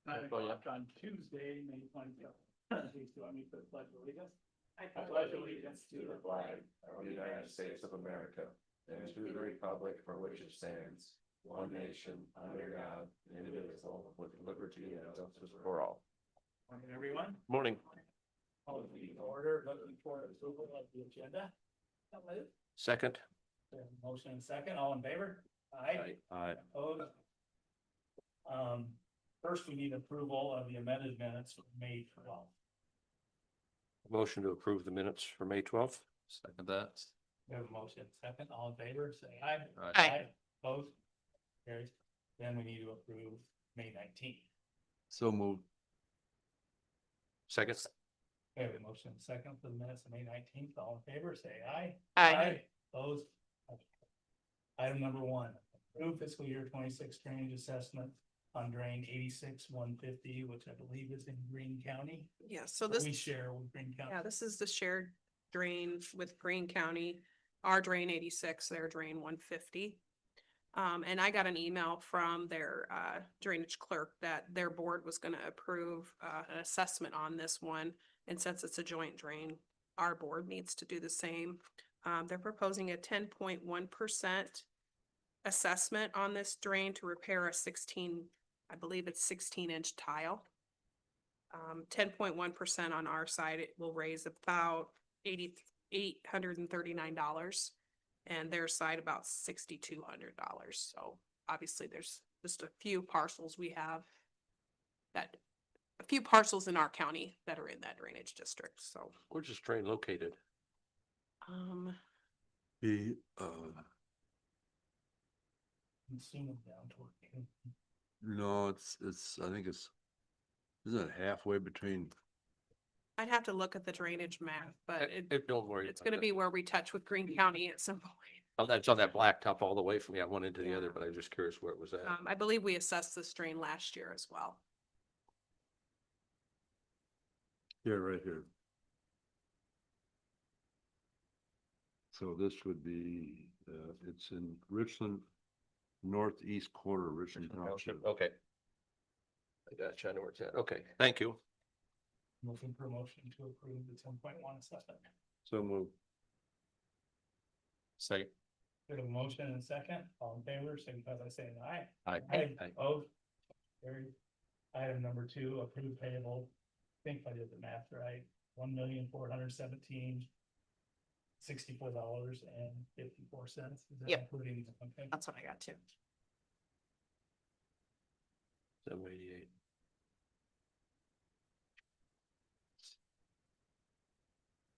9 o'clock on Tuesday, May 27th. Please join me for the pledge of allegiance. I pledge allegiance to the flag of the United States of America and to the republic for which it stands, one nation, under God, indivisible, with liberty and justice for all. Morning, everyone. Morning. All of the order, looking for approval of the agenda. Second. Motion and second, all in favor? Aye. Aye. Opposed? First, we need approval of the amended minutes for May 12th. Motion to approve the minutes for May 12th. Second that. We have a motion, second, all in favor, say aye. Aye. Opposed? Carries. Then we need to approve May 19th. So moved. Second. We have a motion, second for the minutes of May 19th, all in favor, say aye. Aye. Opposed? Item number 1, approve fiscal year 26 drainage assessment on drain 86-150, which I believe is in Greene County. Yeah, so this, We share with Greene County. yeah, this is the shared drain with Greene County, our drain 86, their drain 150. And I got an email from their drainage clerk that their board was gonna approve an assessment on this one. And since it's a joint drain, our board needs to do the same. They're proposing a 10.1% assessment on this drain to repair a 16-inch tile. 10.1% on our side, it will raise about $839, and their side about $6,200. So obviously there's just a few parcels a few parcels in our county that are in that drainage district, so. Where's this drain located? The, I'm assuming down toward Greene. no, I think isn't it halfway between, I'd have to look at the drainage map, but Don't worry. it's gonna be where we touch with Greene County at some point. Oh, that's on that blacktop all the way from one end to the Yeah. other, but I was just curious where it was at. I believe we assessed this drain last year as well. yeah, right here. So this would be, it's in Richland, northeast quarter, Richland Township. Okay. I got you. I know where it's at. Okay, thank you. Looking for a motion to approve the 10.1 assessment. So move. Second. We have a motion and a second, all in favor, signify by saying aye. Aye. Opposed? Carried. Item number 2, approve payable. I think I did the math right. $1,417,064.54. Is that Yep. including? Okay. That's what I got too. 788.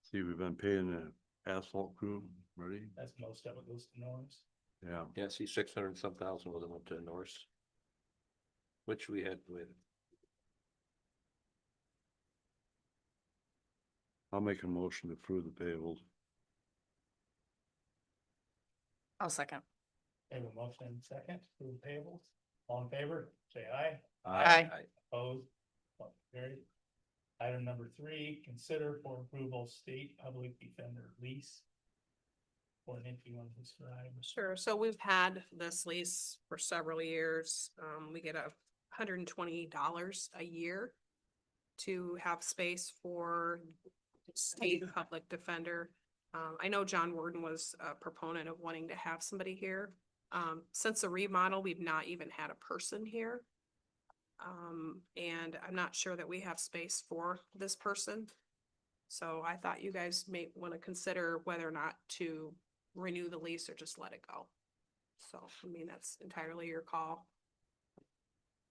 See, we've been paying the asphalt crew, ready? That's most of it goes to Norris. Yeah, Yeah, see, 600 and some thousand was up to Norris. Which we had with. I'll make a motion to approve the payables. I'll second. We have a motion and a second, approve payables. All in favor, say aye. Aye. Opposed? Motion carried. Item number 3, consider for approval state public defender lease. Or if you want to describe. Sure, so we've had this lease for several years. We get $120 a year to have space for state public defender. I know John Worden was a proponent of wanting to have somebody here. Since the remodel, we've not even had a person here. And I'm not sure that we have space for this person. So I thought you guys may want to consider whether or not to renew the lease or just let it go. So, I mean, that's entirely your call.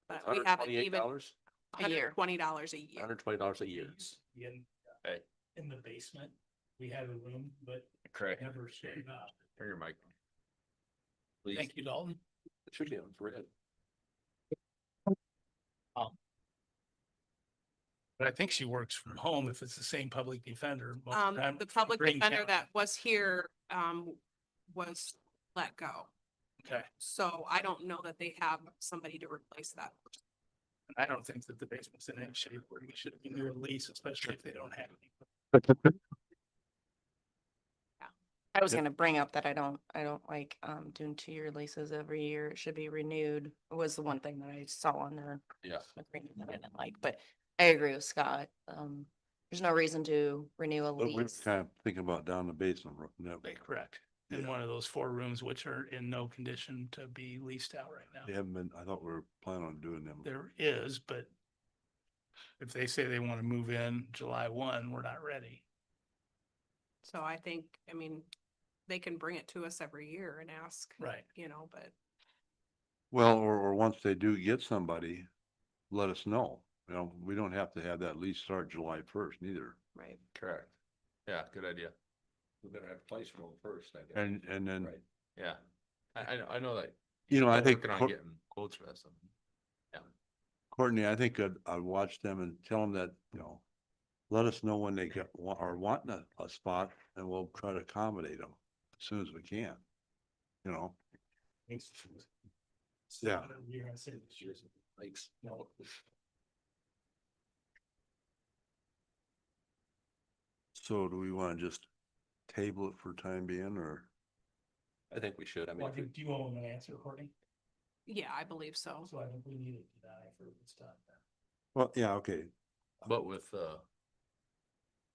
But we haven't even $128? $120 a year. $120 a year. Okay. In the basement, we had a room, but Correct. never showed up. Turn your mic. Please. Thank you, Dalton. It should be on red. But I think she works from home if it's the same public defender. most of time The public Greene defender County. that was here, was let go. Okay, So I don't know that they have somebody to replace that. and I don't think that the basement's in any shape where we should renew a lease, especially if they don't have any. I was gonna bring up that I don't like, doing 2-year leases every year. It should be renewed, was the one thing that I saw on their Yeah. agreement that I didn't like, but I agree with Scott. There's no reason to renew a But we're lease. kind of thinking about down the basement. No, Correct. In Yeah. one of those 4 rooms, which are in no condition to be leased out right they now. haven't been, I thought we were planning on doing them. There is, but if they say they want to move in July 1, we're not ready. So I think, I mean, they can bring it to us every year and ask, Right. you know, but Well, or once they do get somebody, let us know. You know, we don't have to have that lease start July 1st neither. right. Correct. Yeah, good idea. We better have a place for them first, I guess. And then, Right. Yeah. I know that. you know, I Still think working on Cour- getting quotes for that stuff. Courtney, I think I'd watch them and tell them that, you know, let us know when they get, are wanting a spot and we'll try to accommodate them as soon as we can. You know, Yeah. Year, I say this year's. Thanks. No. so do we want to just table it for time being or? I think we should. I mean, Well, do you want an answer, Courtney? Yeah, I believe so. So I think we need to deny for this time. Well, yeah, okay, but with,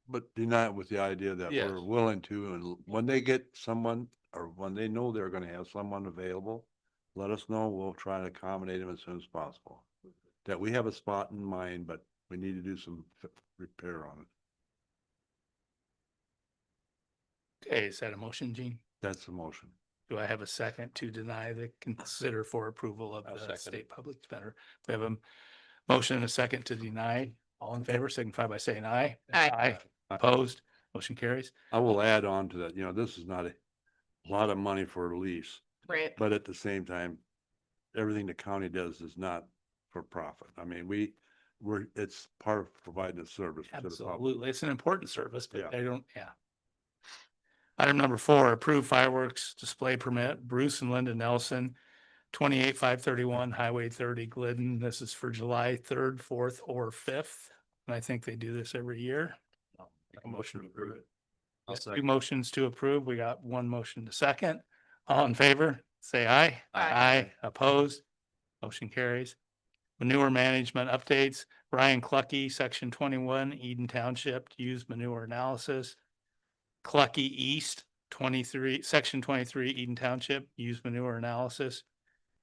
but deny it with the idea that Yes. we're willing to, and when they get someone, or when they know they're gonna have someone available, let us know, we'll try and accommodate them as soon as possible. That we have a spot in mind, but we need to do some repair on it. Okay, is that a motion, Gene? That's the motion. Do I have a second to deny the consider for approval of I'll the second it. state public defender? We have a motion and a second to deny. All in favor, signify by saying aye. Aye. Opposed, motion carries. I will add on to that, you know, this is not a lot of money for a lease, Right. but at the same time, everything the county does is not for profit. I mean, it's part of providing a service to the public. Absolutely. It's an important service, Yeah. but they don't, yeah. Item number 4, approve fireworks display permit, Bruce and Linda Nelson, 28,531 Highway 30 Glidden. This is for July 3rd, 4th, or 5th. And I think they do this every year. a motion to approve it. I'll Two second. motions to approve. We got one motion to second. All in favor, say aye. Aye. Opposed, motion carries. Manure management updates, Brian Clucky, section 21, Eden Township, to use manure analysis. Clucky East, 23, section 23, Eden Township, use manure analysis.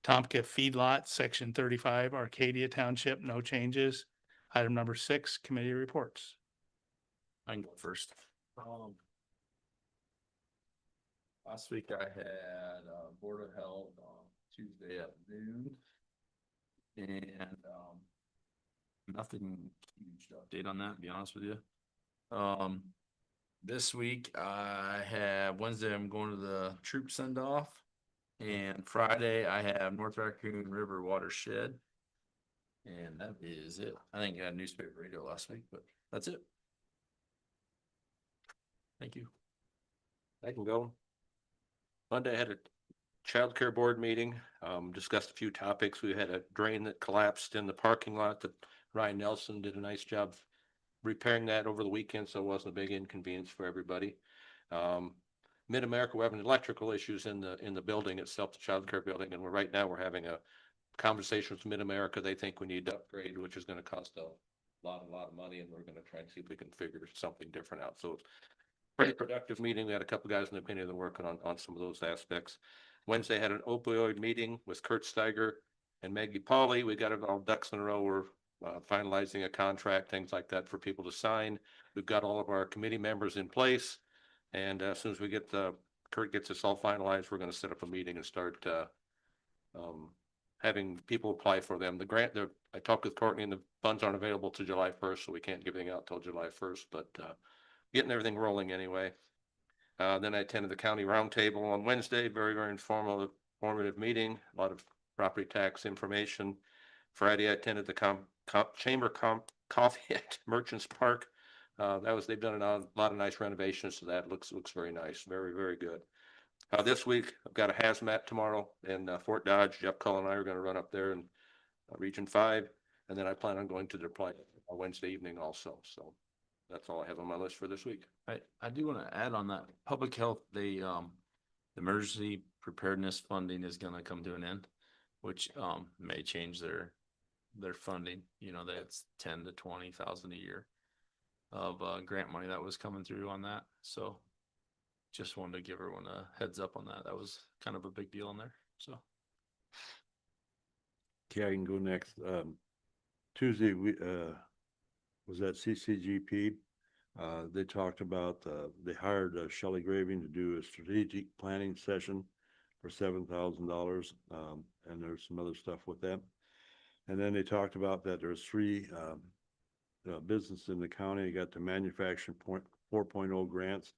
Tomka Feedlot, section 35, Arcadia Township, no changes. Item number 6, committee reports. I can go first. Last week I had Board of Health on Tuesday at noon. And nothing huge to update on that, to be honest with you. This week I have Wednesday, I'm going to the troop send off. And Friday I have North Raccoon River Watershed. And that is it. I think I had newspaper radio last week, but that's it. Thank you. I can go. Monday I had a childcare board meeting, discussed a few topics. We had a drain that collapsed in the parking lot that Ryan Nelson did a nice job repairing that over the weekend, so it wasn't a big inconvenience for everybody. Mid-America, we're having electrical issues in the building itself, the childcare building, and right now we're having a conversation with Mid-America. They think we need to upgrade, which is gonna cost a lot of money, and we're gonna try and see if we can figure something different out. So pretty productive meeting. We had a couple guys in the opinion that are working on some of those aspects. Wednesday had an opioid meeting with Kurt Steiger and Maggie Pauley. We got it all ducks in a row. We're finalizing a contract, things like that for people to sign. We've got all of our committee members in place. And as soon as we get Kurt gets this all finalized, we're going to set up a meeting and start having people apply for them. The grant, I talked with Courtney, and the funds aren't available till July 1st, so we can't give anything out till July 1st, but getting everything rolling anyway. Then I attended the county roundtable on Wednesday, very informative meeting, a lot of property tax information. Friday, I attended the chamber coffee at Merchants Park. They've done a lot of nice renovations, so that looks very nice, very good. This week, I've got a hazmat tomorrow in Fort Dodge. Jeff Cullen and I are going to run up there in Region 5, and then I plan on going to their plant on Wednesday evening also. So That's all I have on my list for this week. I do want to add on that, public health, the emergency preparedness funding is gonna come to an end, which, may change their funding, you know, that's 10 to 20,000 a year of, grant money that was coming through on that, so just wanted to give everyone a heads up on that. That was kind of a big deal in there, so. Okay, I can go next. Tuesday, was at CCGP. They talked about, they hired Shelley Graving to do a strategic planning session for $7,000. And there's some other stuff with that. And then they talked about that there's three, businesses in the county, got the manufacturing 4.0 grants.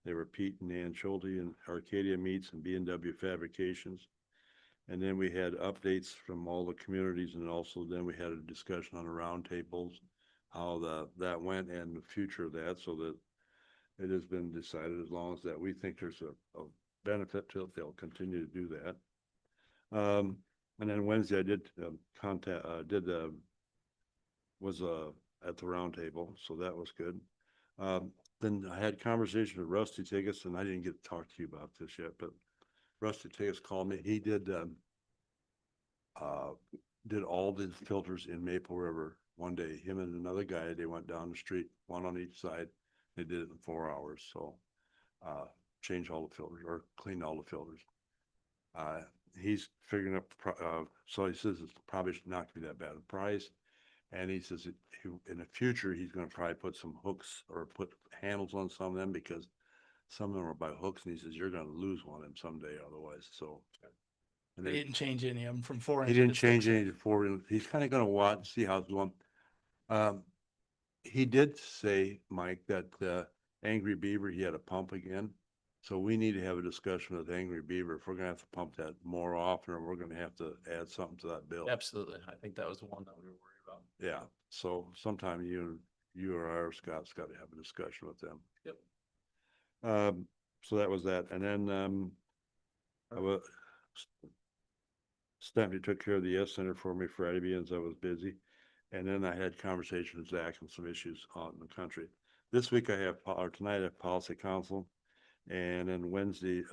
They were Pete and Nan Schulte and Arcadia Meats and B&W Fabrications. And then we had updates from all the communities, and also then we had a discussion on the roundtables, how that went and the future of that, so that it has been decided as long as that we think there's a benefit to it, they'll continue to do that. And then Wednesday I did was at the roundtable, so that was good. Then I had conversation with Rusty Tiggis, and I didn't get to talk to you about this yet, but Rusty Tiggis called me. He did all the filters in Maple River one day. Him and another guy, they went down the street, one on each side. They did it in 4 hours. So changed all the filters or cleaned all the filters. He's figuring up, so he says it's probably not gonna be that bad a price. And he says in the future, he's gonna probably put some hooks or put handles on some of them, because some of them are by hooks, and he says you're gonna lose one of them someday otherwise, so. And They then didn't change any of them from 4 he inch didn't to change 6 any to 4. He's kind of gonna watch and see how it's going. He did say, Mike, that Angry Beaver, he had a pump again. So we need to have a discussion with Angry Beaver if we're gonna have to pump that more often, or we're gonna have to add something to that bill. Absolutely. I think that was the one that we were worried about. Yeah, so sometime you or our Scott's got to have a discussion with them. Yep. So that was that, and then I was Stephanie took care of the Yes Center for me Friday, being I was busy, and then I had conversation with Zach on some issues out in the country. This week I have, or tonight I have policy council, and then Wednesday,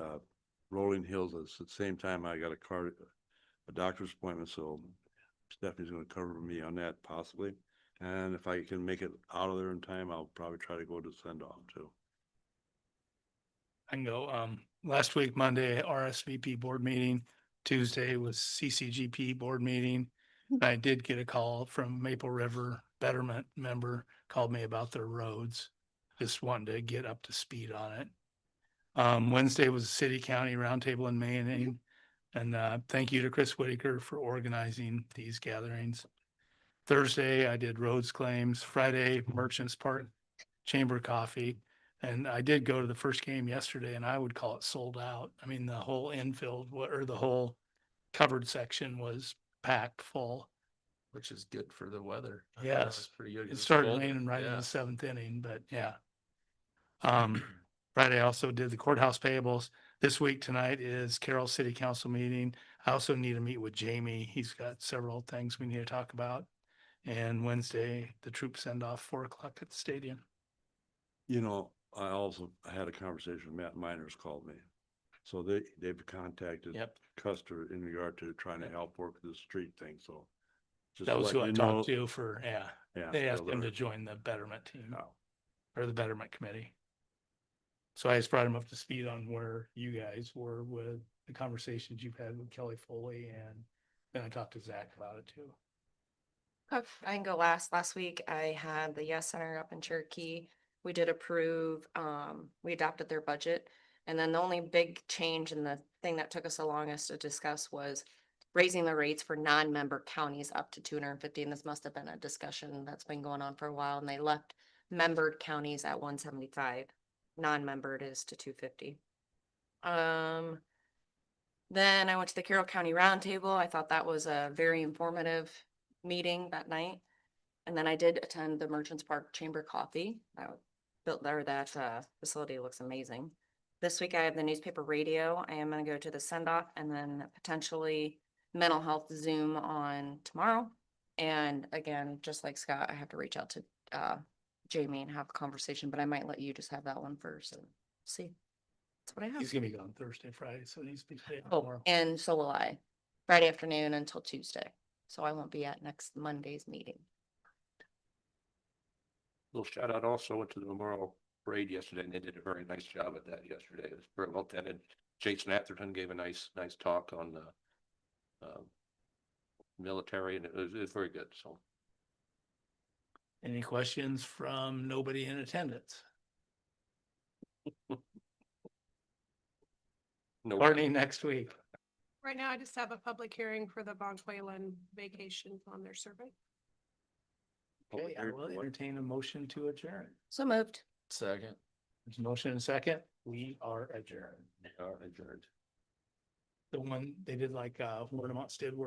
Rolling Hills. At the same time, I got a doctor's appointment, so Stephanie's gonna cover me on that possibly. And if I can make it out of there in time, I'll probably try to go to send off too. I can go. Last week, Monday, RSVP board meeting. Tuesday was CCGP board meeting. I did get a call from Maple River Betterment member, called me about their roads. Just wanted to get up to speed on it. Wednesday was city county roundtable in Maine. And thank you to Chris Whitaker for organizing these gatherings. Thursday, I did roads claims. Friday, Merchants Park Chamber Coffee. And I did go to the first game yesterday, and I would call it sold out. I mean, the whole infield or the whole covered section was packed full. Which is good for the weather. Yes. It's pretty good. 'Cause It it's started cold. raining right in Yeah. the 7th inning, but yeah. Friday I also did the courthouse payables. This week tonight is Carroll City Council meeting. I also need to meet with Jamie. He's got several things we need to talk about. And Wednesday, the troop send off 4 o'clock at the stadium. You know, I also had a conversation with Matt Miners called me. So they've contacted Yep. Custer in regard to trying to help work the street thing, so. just That was let who I you talked know- to for, yeah. Yeah. They asked so him to they're- join the Betterment team Oh. or the Betterment Committee. So I just brought him up to speed on where you guys were with the conversations you've had with Kelly Foley, and then I talked to Zach about it too. Okay, I can go last. Last week I had the Yes Center up in Cherokee. We did approve, we adopted their budget. And then the only big change and the thing that took us the longest to discuss was raising the rates for non-member counties up to 250. And this must have been a discussion that's been going on for a while, and they left membered counties at 175. Non-membered is to 250. Then I went to the Carroll County Roundtable. I thought that was a very informative meeting that night. And then I did attend the Merchants Park Chamber Coffee. That built there, that facility looks amazing. This week I have the newspaper radio. I am gonna go to the send off, and then potentially mental health Zoom on tomorrow. And again, just like Scott, I have to reach out to Jamie and have a conversation, but I might let you just have that one first and see. That's what I have. He's gonna be gone Thursday, Friday, so it needs to be today. or Oh, tomorrow. and so will I. Friday afternoon until Tuesday. So I won't be at next Monday's meeting. Little shout out also went to the Memorial Parade yesterday, and they did a very nice job at that yesterday. It was very well attended. Jason Atherton gave a nice talk on the military, and it was very good, so. Any questions from nobody in attendance? No. Courtney, next week. Right now, I just have a public hearing for the Bonquelan vacation on their survey. Okay, I will entertain a motion to adjourn. So moved. Second. There's a motion and a second. We are adjourned. Adjourned. The one they did like, Word of Mount did where